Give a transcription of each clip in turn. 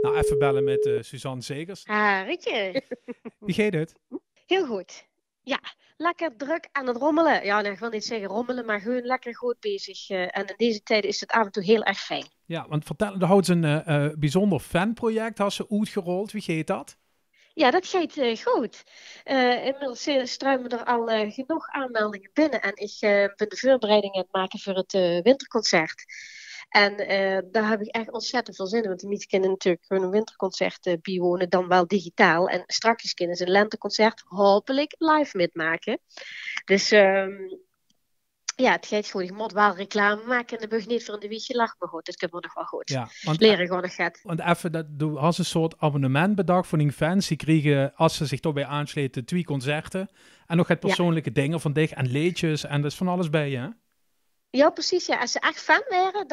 Nou, even bellen met Suzanne Zegers. Rietje. Wie gaat het? Heel goed. Ja, lekker druk aan het rommelen. Ja, nee, ik wil niet zeggen rommelen, maar gewoon lekker goed bezig. En in deze tijden is het af en toe heel erg fijn. Ja, want vertel, de houdt een bijzonder fanproject, had ze uitgerold. Wie gaat dat? Ja, dat gaat goed. Inmiddels struimen er al genoeg aanmeldingen binnen. En ik ben de voorbereidingen aan het maken voor het winterconcert. En daar heb ik echt ontzettend veel zin in. Want de mensen kunnen natuurlijk gewoon een winterconcert bijwonen, dan wel digitaal. En straks kunnen ze een lenteconcert hopelijk live metmaken. Dus ja, het gaat goed. Je moet wel reclame maken en de bug niet voor in de wiegje lacht. Maar goed, dat komt nog wel goed. Ja, want, Leren gewoon nog gaat. want even, du had een soort abonnement bedacht voor die fans. Die kregen, als ze zich toch aansluiten, 2 concerten. En nog het persoonlijke dingen van dich en liedjes. En dat is van alles bij je, hè? Ja, precies. Ja. Als ze echt fan waren,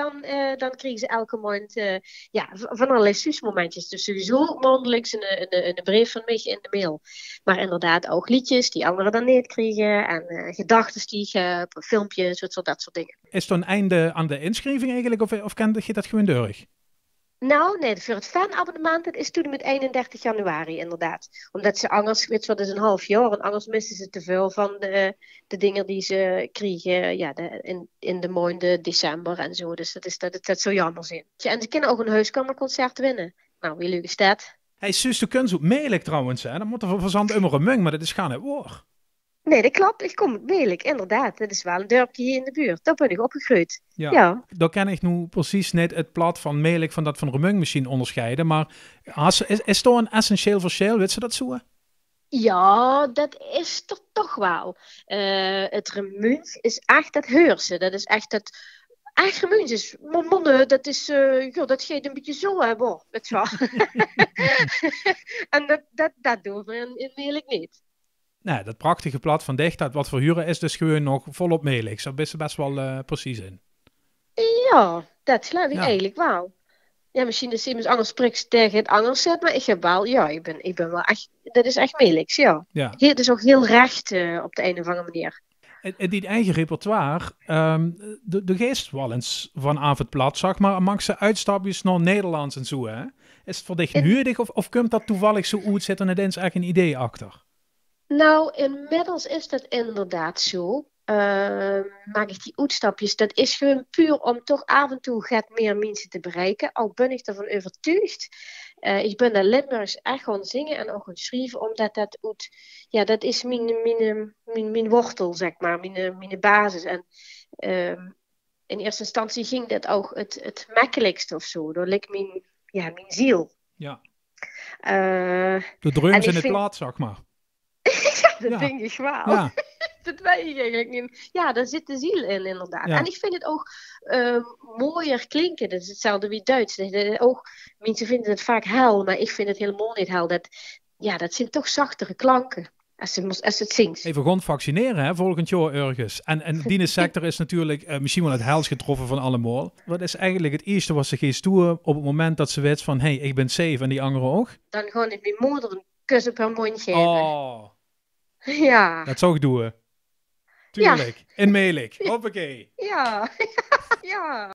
dan kregen ze elke maand ja, van allerlei suusmomentjes. Dus sowieso maandelijks een brief van mij in de mail. Maar inderdaad ook liedjes die anderen dan niet kregen. En gedachten die ik heb, filmpjes, dat soort dingen. Is er een einde aan de inschrijving eigenlijk? Of kan je dat gewoon door? Nou, nee, voor het fanabonnement, dat is toen met 31 januari inderdaad. Omdat ze anders, weet je wat, is een half jaar. En anders missen ze te veel van de dingen die ze kregen ja, in de maanden december en zo. Dus dat zo jammer zijn. En ze kunnen ook een huiskamerconcert winnen. Nou, wie leuk is dat? Hey, Suus, de kunst op Meelijk trouwens, hè? Dan moet er voor verzand immer een mung, maar dat is gaan het woord. Nee, dat klopt. Ik kom uit Meelijk, inderdaad. Dat is wel een dorpje hier in de buurt. Daar ben ik opgegroeid. Ja. Daar kan ik nu precies net het plat van Meelijk van dat van Remung misschien onderscheiden. Maar is toch een essentieel verschil? Weet ze dat zo? Ja, dat is er toch wel. Het remunt is echt het heursen. Dat is echt het. Echt remunt is. Mannen, dat is. Ja, dat gaat een beetje zo hebben. Weet je wel. En dat doen we in Meelijk niet. Nee, dat prachtige plat van dicht, dat wat verhuren is dus gewoon nog volop Meelijk. Daar is ze best wel precies in. Ja, dat geloof ik Ja. eigenlijk wel. Ja, misschien is iemand anders spreekt tegen het anders zet, maar ik heb wel, ja, ik ben wel echt, dat is echt Meelijks, ja. Ja. Het is ook heel recht op de een of andere manier. En die eigen repertoire, de geest wel eens vanaf het plat, zeg maar, mag ze uitstapjes naar Nederlands en zo, hè? Is het voor dich nudig of komt dat toevallig zo uit, zit er net eens echt een idee achter? Nou, inmiddels is dat inderdaad zo. Maak ik die uitstapjes, dat is gewoon puur om toch af en toe gaat meer mensen te bereiken. Al ben ik ervan overtuigd. Ik ben naar Limburgs echt gaan zingen en ook gaan schrijven, omdat dat uit, ja, dat is mijn wortel, zeg maar, mijn basis. En in eerste instantie ging dat ook het makkelijkst of zo. Door ligt mijn ziel. Ja. Uh, De drums in het plat, zeg maar. Ja, dat denk ik wel. Ja. Dat weet ik eigenlijk niet. Ja, daar zit de ziel in, inderdaad. Ja. En ik vind het ook mooier klinken. Dat is hetzelfde wie Duits. Ook, mensen vinden het vaak hel, maar ik vind het helemaal niet hel. Dat zijn toch zachtere klanken als ze het zingt. Even gewoon vaccineren, hè, volgend jaar ergens. En die sector is natuurlijk misschien wel het hels getroffen van allemaal. Wat is eigenlijk het eerste wat ze geeft toe op het moment dat ze weet van, hey, ik ben safe en die andere ook? Dan gewoon ik mijn moeder een kus op haar mond geven. Oh. Ja. Dat zou ik doen. Tuurlijk. Ja. In Meelijk. Hoppakee. Ja. Ja.